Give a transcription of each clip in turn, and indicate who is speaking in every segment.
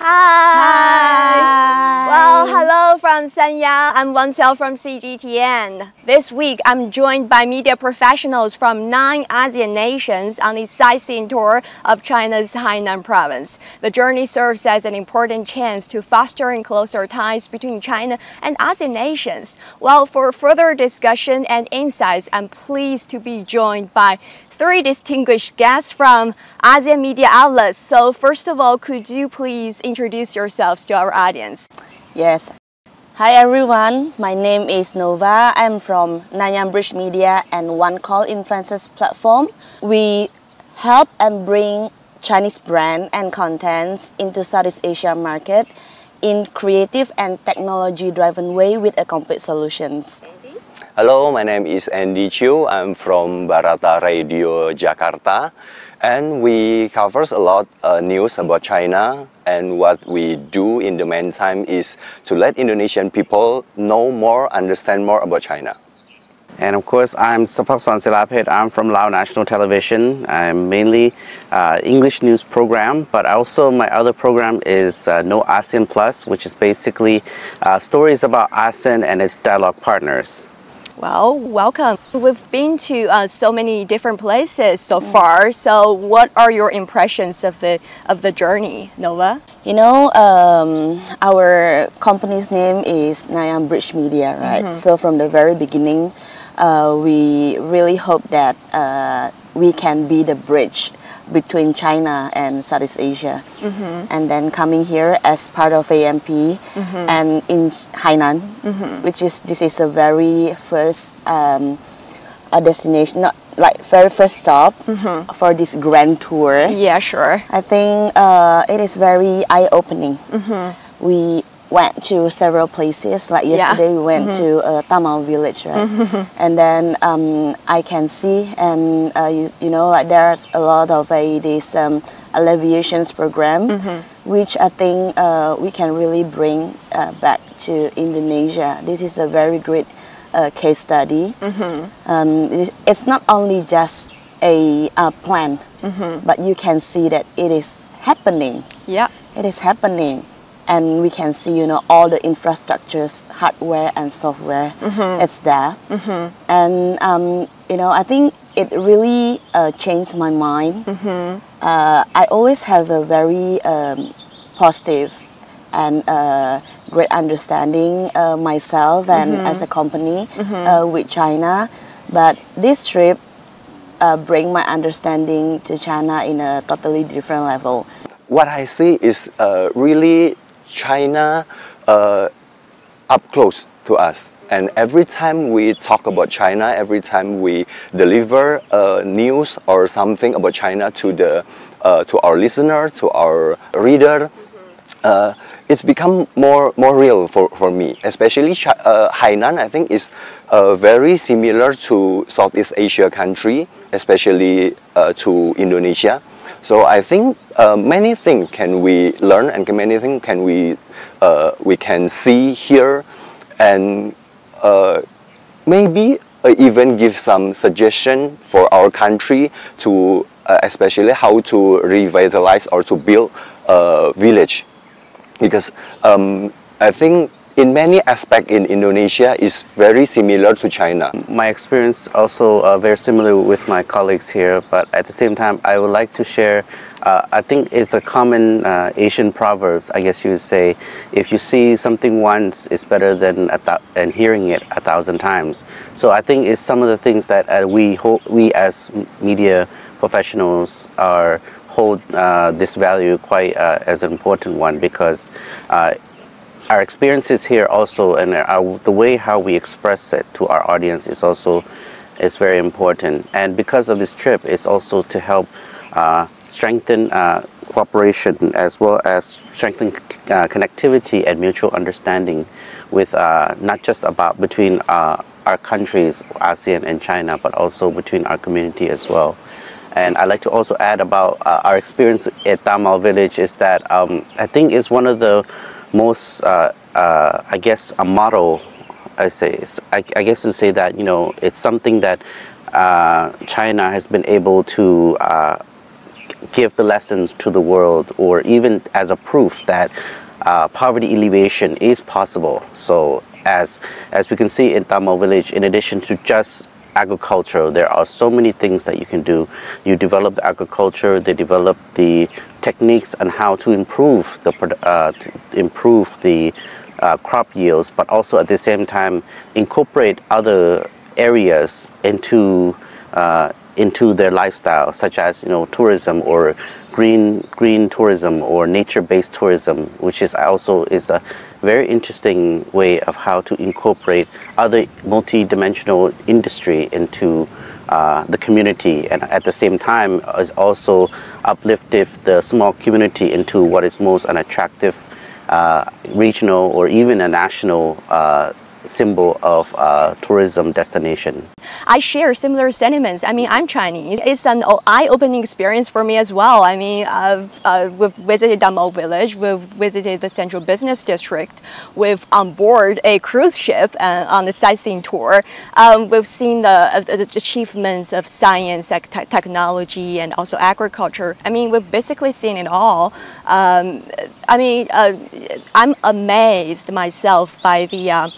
Speaker 1: Hi! Well, hello from Nanyang. I'm Wang from CGTN. This week, I'm joined by media professionals from 9 ASEAN nations on a sightseeing tour of China's Hainan province. The journey serves as an important chance to fostering closer ties between China and ASEAN nations. Well, for further discussion and insights, I'm pleased to be joined by 3 distinguished guests from ASEAN media outlets. So first of all, could you please introduce yourselves to our audience?
Speaker 2: Yes. Hi everyone, my name is Nova. I'm from Nanyang Bridge Media and One Call Influencers platform. We help and bring Chinese brand and contents into Southeast Asia market in creative and technology-driven way with a complete solutions.
Speaker 3: Hello, my name is Andy Qiao. I'm from Barata Radio, Jakarta, and we covers a lot news about China. And what we do in the meantime is to let Indonesian people know more, understand more about China.
Speaker 4: And of course, I'm Sapakson Silapet. I'm from Lao National Television. I'm mainly English news program, but also my other program is No ASEAN Plus, which is basically stories about ASEAN and its dialogue partners.
Speaker 1: Well, welcome. We've been to so many different places so far. So what are your impressions of the journey, Nova?
Speaker 2: You know, our company's name is Nanyang Bridge Media, right? So from the very beginning, we really hope that we can be the bridge between China and Southeast Asia. And then coming here as part of AMP and in Hainan, which is, this is a very first a destination, not like very first stop for this grand tour.
Speaker 1: Yeah, sure.
Speaker 2: I think it is very eye-opening. We went to several places, like yesterday we went to Tamil village, right? And then I can see, and you know, like there's a lot of this alleviations program, which I think we can really bring back to Indonesia. This is a very great case study. It's not only just a plan, but you can see that it is happening.
Speaker 1: Yeah,
Speaker 2: it is happening. And we can see, you know, all the infrastructures, hardware and software, it's there. And, you know, I think it really changed my mind. I always have a very positive and great understanding myself and as a company with China. But this trip bring my understanding to China in a totally different level.
Speaker 3: What I see is really China up close to us, and every time we talk about China, every time we deliver news or something about China to the to our listener, to our reader, it's become more real for me. Especially Hainan, I think, is very similar to Southeast Asia country, especially to Indonesia. So I think many things can we learn, and many things can we can see here, and maybe even give some suggestion for our country to especially how to revitalize or to build a village, because I think in many aspects in Indonesia is very similar to China.
Speaker 4: My experience also very similar with my colleagues here, but at the same time I would like to share, I think it's a common Asian proverb, I guess you would say, if you see something once, it's better than hearing it 1,000 times. So I think it's some of the things that we as media professionals hold this value quite as an important one, because our experiences here also, and the way how we express it to our audience is very important. And because of this trip, it's also to help strengthen cooperation, as well as strengthen connectivity and mutual understanding with not just about between our countries, ASEAN and China, but also between our community as well. And I'd like to also add about our experience at Tamil village is that I think it's one of the most, I guess, a model, I guess to say that, you know, it's something that China has been able to give the lessons to the world, or even as a proof that poverty alleviation is possible. So as we can see in Tamil village, in addition to just agriculture, there are so many things that you can do. You develop the agriculture, they develop the techniques on how to improve the crop yields, but also at the same time incorporate other areas into their lifestyle, such as tourism or green tourism or nature-based tourism, which is also a very interesting way of how to incorporate other multi-dimensional industry into the community, and at the same time is also uplifted the small community into what is most an attractive regional or even a national symbol of tourism destination.
Speaker 1: I share similar sentiments. I mean, I'm Chinese. It's an eye-opening experience for me as well. I mean, we've visited Tamil village, we've visited the central business district, we've on board a cruise ship on the sightseeing tour. We've seen the achievements of science, technology, and also agriculture. I mean, we've basically seen it all. I'm amazed myself by the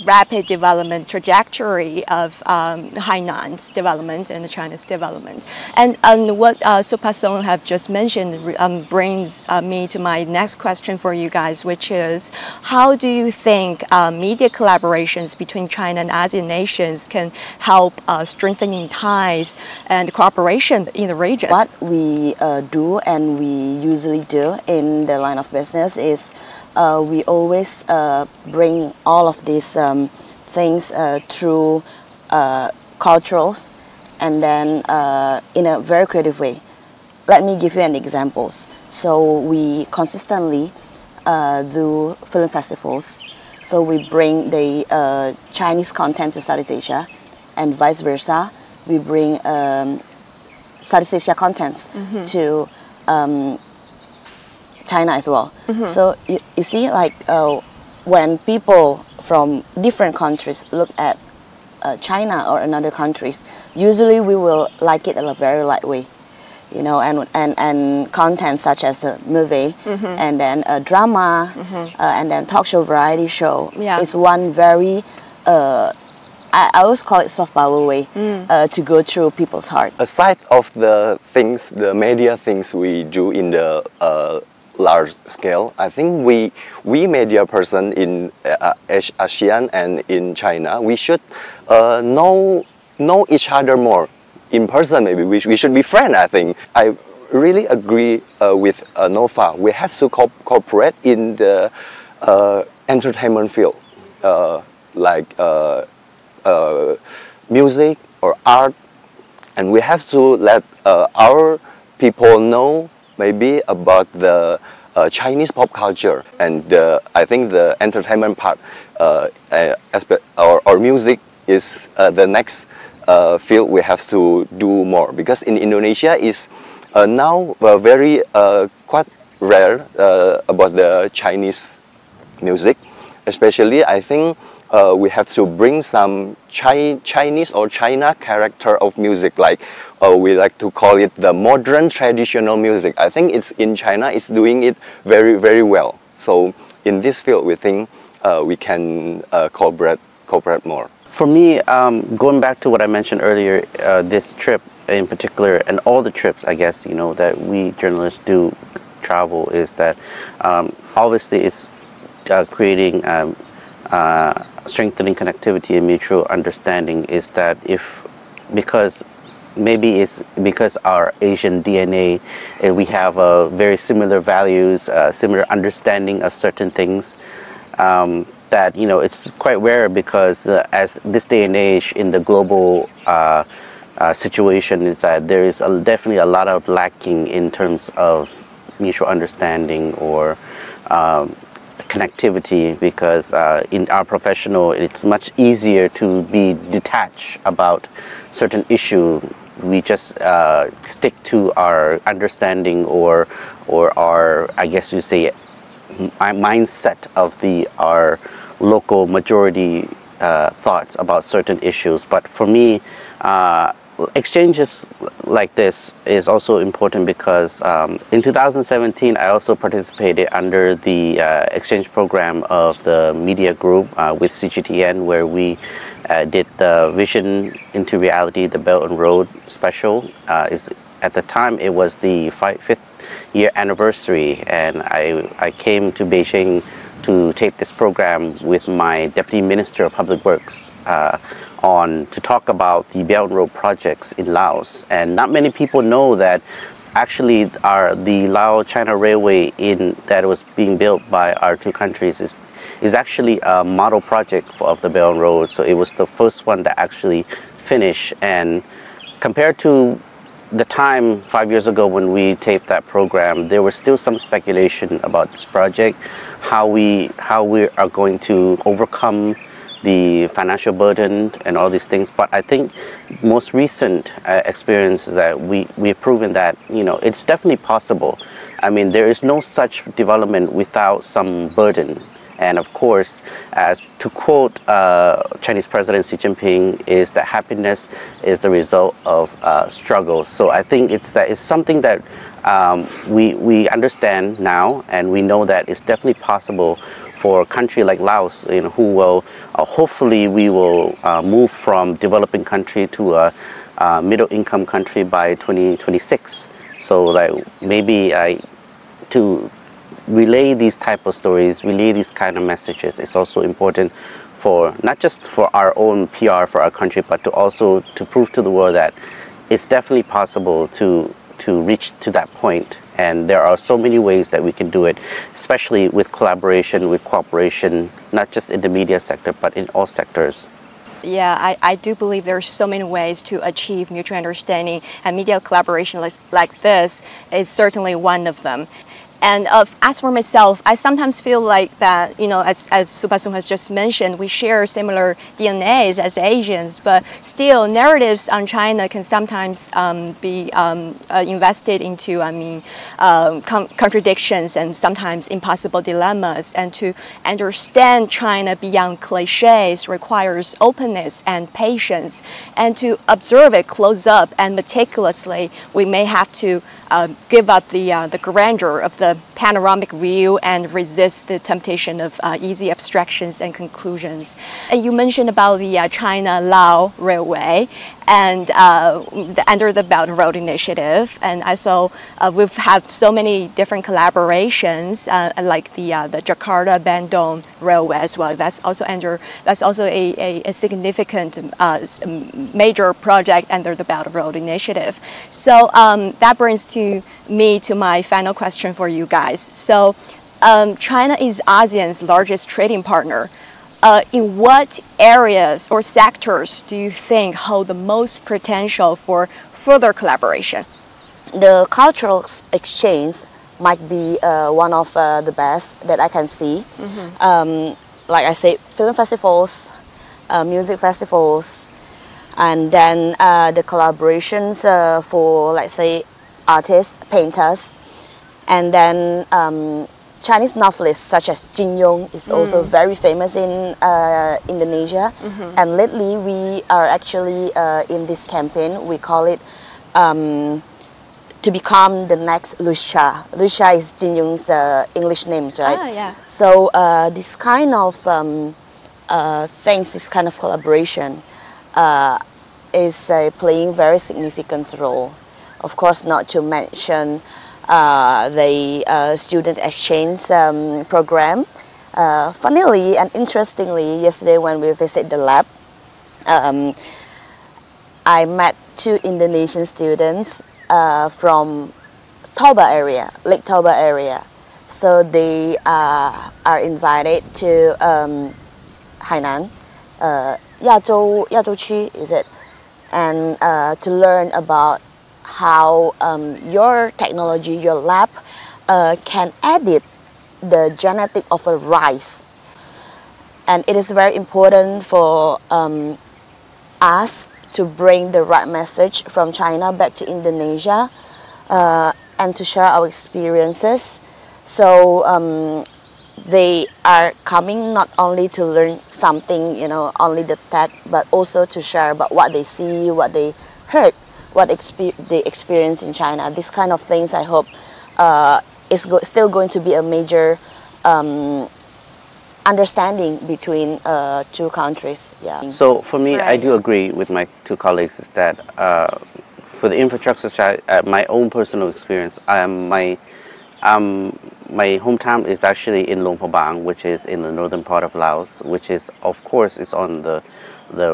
Speaker 1: rapid development trajectory of Hainan's development and China's development. And what Supasong have just mentioned brings me to my next question for you guys, which is, how do you think media collaborations between China and ASEAN nations can help strengthening ties and cooperation in the region?
Speaker 2: What we do and we usually do in the line of business is we always bring all of these things through culturals, and then in a very creative way. Let me give you an example. So we consistently do film festivals. So we bring the Chinese content to Southeast Asia, and vice versa. We bring Southeast Asia contents to China as well. So you see, like when people from different countries look at China or another countries, usually we will like it in a very light way, and content such as a movie, and then a drama, and then talk show, variety show. It's one very I always call it soft power way to go through people's heart.
Speaker 3: Aside of the media things we do in the large scale, I think we media person in ASEAN and in China, we should know each other more in person. Maybe we should be friends. I think I really agree with Nofa. We have to cooperate in the entertainment field, like music or art, and we have to let our people know maybe about the Chinese pop culture, and I think the entertainment part or music is the next field we have to do more, because in Indonesia is now very quite rare about the Chinese music, especially I think we have to bring some Chinese or China character of music, like we like to call it the modern traditional music. I think it's in China, it's doing it very, very well. So in this field, we think we can cooperate more.
Speaker 4: For me, going back to what I mentioned earlier, this trip in particular, and all the trips, I guess, that we journalists do travel, is that obviously it's creating strengthening connectivity and mutual understanding. Is that because our Asian DNA, and we have very similar values, similar understanding of certain things, that it's quite rare, because as this day and age in the global situation, is that there is definitely a lot of lacking in terms of mutual understanding or connectivity, because in our professional, it's much easier to be detached about certain issue. We just stick to our understanding or our, I guess you say, mindset of our local majority thoughts about certain issues. But for me, exchanges like this is also important because in 2017 I also participated under the exchange program of the media group with CGTN, where we did the Vision into Reality, the Belt and Road special. At the time it was the 5th year anniversary, and I came to Beijing to tape this program with my Deputy Minister of Public Works to talk about the Belt and Road projects in Laos. And not many people know that actually the Lao-China Railway that was being built by our two countries is actually a model project of the Belt and Road. So it was the first one that actually finished. And compared to the time 5 years ago when we taped that program, there was still some speculation about this project, how we are going to overcome the financial burden and all these things. But I think most recent experience is that we've proven that, you know, it's definitely possible. I mean, there is no such development without some burden. And of course, as to quote Chinese President Xi Jinping, is that happiness is the result of struggle. So I think it's something that we understand now, and we know that it's definitely possible for a country like Laos, you know, who will hopefully we will move from developing country to a middle income country by 2026. So like maybe to relay these type of stories, relay these kind of messages is also important for not just for our own PR for our country, but to also to prove to the world that it's definitely possible to reach to that point. And there are so many ways that we can do it, especially with collaboration, with cooperation, not just in the media sector, but in all sectors.
Speaker 1: Yeah, I do believe there's so many ways to achieve mutual understanding, and media collaboration like this is certainly one of them. And as for myself, I sometimes feel like that, you know, as Supasung has just mentioned, we share similar DNAs as Asians, but still narratives on China can sometimes be invested into, contradictions and sometimes impossible dilemmas. And to understand China beyond cliches requires openness and patience. And to observe it close up and meticulously, we may have to give up the grandeur of the panoramic view and resist the temptation of easy abstractions and conclusions. And you mentioned about the China-Lao Railway and under the Belt and Road Initiative, and also we've had so many different collaborations, like the Jakarta-Bandung Railway as well. That's also a significant major project under the Belt and Road Initiative. So that brings me to my final question for you guys. So China is ASEAN's largest trading partner. In what areas or sectors do you think hold the most potential for further collaboration?
Speaker 2: The cultural exchange might be one of the best that I can see. Mm-hmm. Like I said, film festivals, music festivals, and then the collaborations for, let's say, artists, painters, and then Chinese novelists such as Jin Yong is also very famous in Indonesia. Mm-hmm. And lately we are actually in this campaign, we call it to become the next Lucia. Lucia is Jin Yong's English names, right?
Speaker 1: Ah, yeah.
Speaker 2: So this kind of things, this kind of collaboration is playing very significant role. Of course, not to mention the student exchange program. Funnily and interestingly, yesterday when we visited the lab, I met 2 Indonesian students from Toba area, Lake Toba area. So they are invited to Hainan, Yazhou区, is it? And to learn about how your technology, your lab, can edit the genetic of a rice. And it is very important for us to bring the right message from China back to Indonesia and to share our experiences. So they are coming not only to learn something, you know, only the tech, but also to share about what they see, what they heard what they experience in China. This kind of things, I hope, is still going to be a major understanding between two countries. Yeah.
Speaker 4: So for me,
Speaker 1: Right.
Speaker 4: I do agree with my two colleagues is that for the infrastructure side, my own personal experience, my hometown is actually in Luang Prabang, which is in the northern part of Laos, which is, of course, is on the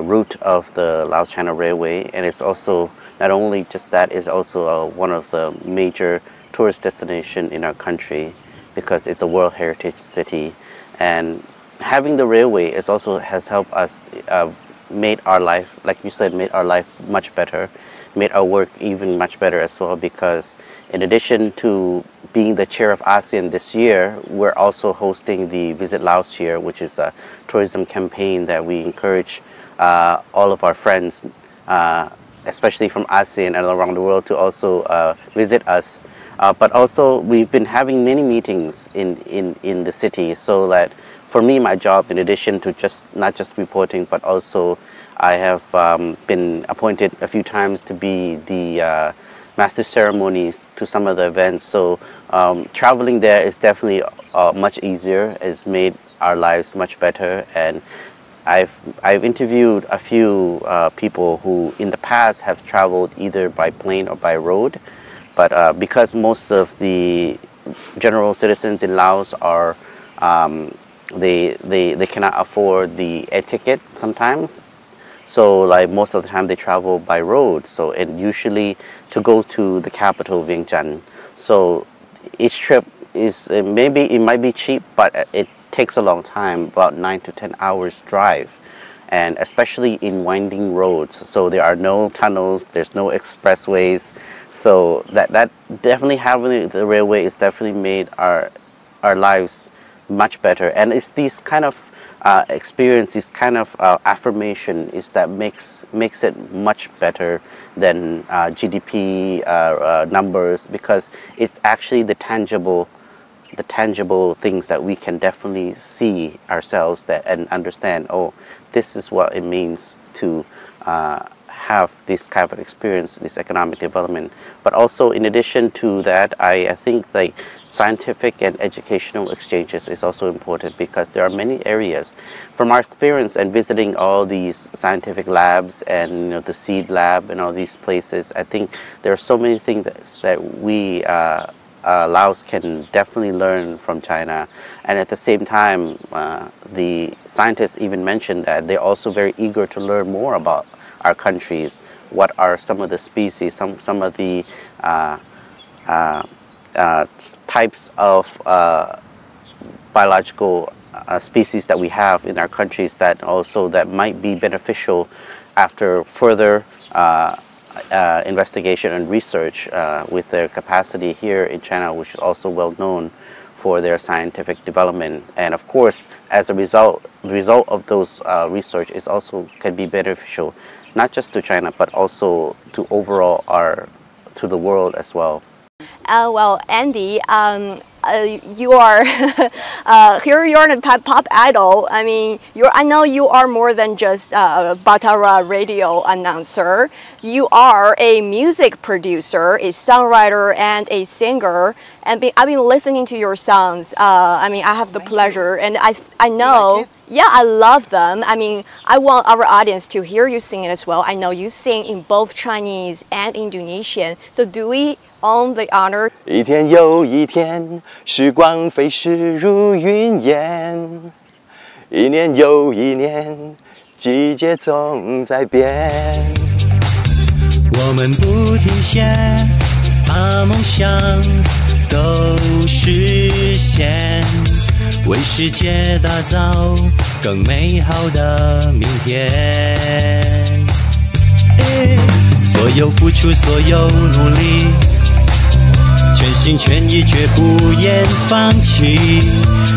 Speaker 4: route of the Laos-China Railway, and it's also not only just that, it's also one of the major tourist destinations in our country because it's a World Heritage City, and having the railway is also has helped us made our life, like you said, made our life much better, made our work even much better as well, because in addition to being the chair of ASEAN this year, we're also hosting the Visit Laos year, which is a tourism campaign that we encourage all of our friends, especially from ASEAN and around the world, to also visit us. But also we've been having many meetings in the city, so that for me, my job, in addition to not just reporting, but also I have been appointed a few times to be the master ceremonies to some of the events. So traveling there is definitely much easier. It's made our lives much better. And I've interviewed a few people who in the past have traveled either by plane or by road. But because most of the general citizens in Laos are they cannot afford the air ticket sometimes. So like most of the time they travel by road. So and usually to go to the capital Vientiane. So each trip is maybe it might be cheap, but it takes a long time, about 9 to 10 hours drive, and especially in winding roads. So there are no tunnels, there's no expressways. So that definitely having the railway is definitely made our lives much better. And it's these kind of experience, this kind of affirmation is that makes it much better than GDP numbers, because it's actually the tangible things that we can definitely see ourselves and understand. Oh, this is what it means to have this kind of experience, this economic development. But also, in addition to that, I think like scientific and educational exchanges is also important, because there are many areas from our experience and visiting all these scientific labs and the seed lab and all these places. I think there are so many things that we Laos can definitely learn from China. And at the same time, the scientists even mentioned that they're also very eager to learn more about our countries. What are some of the species, some of the types of biological species that we have in our countries that might be beneficial after further investigation and research with their capacity here in China, which is also well known for their scientific development. And of course, as a result, the result of those research is also can be beneficial, not just to China, but also to overall to the world as well.
Speaker 1: Well, Andy, you are here. You're a pop idol. I mean, I know you are more than just a Barata Radio announcer. You are a music producer, a songwriter, and a singer. And I've been listening to your songs. I mean, I have the pleasure, and I know. Like, yeah, I love them. I mean, I want our audience to hear you sing it as well. I know you sing in both Chinese and Indonesian. So do we own the honor?
Speaker 3: 一天又一天，时光飞逝如云烟。一年又一年，季节总在变。
Speaker 5: 我们不停歇，把梦想都实现。为世界打造更美好的明天，所有付出，所有努力，全心全意，绝不言放弃。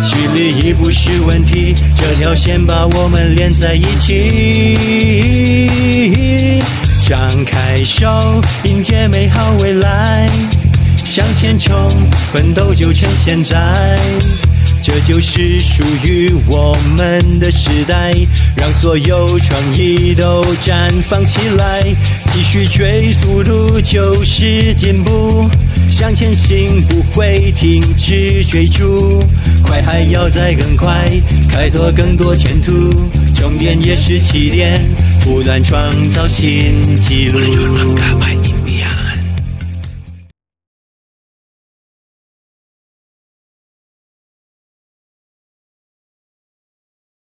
Speaker 5: 距离已不是问题，这条线把我们连在一起。张开手，迎接美好未来，向前冲，奋斗就趁现在。这就是属于我们的时代，让所有创意都绽放起来，继续追速度就是进步，向前行不会停止追逐，快还要再更快，开拓更多前途，终点也是起点，不断创造新纪录。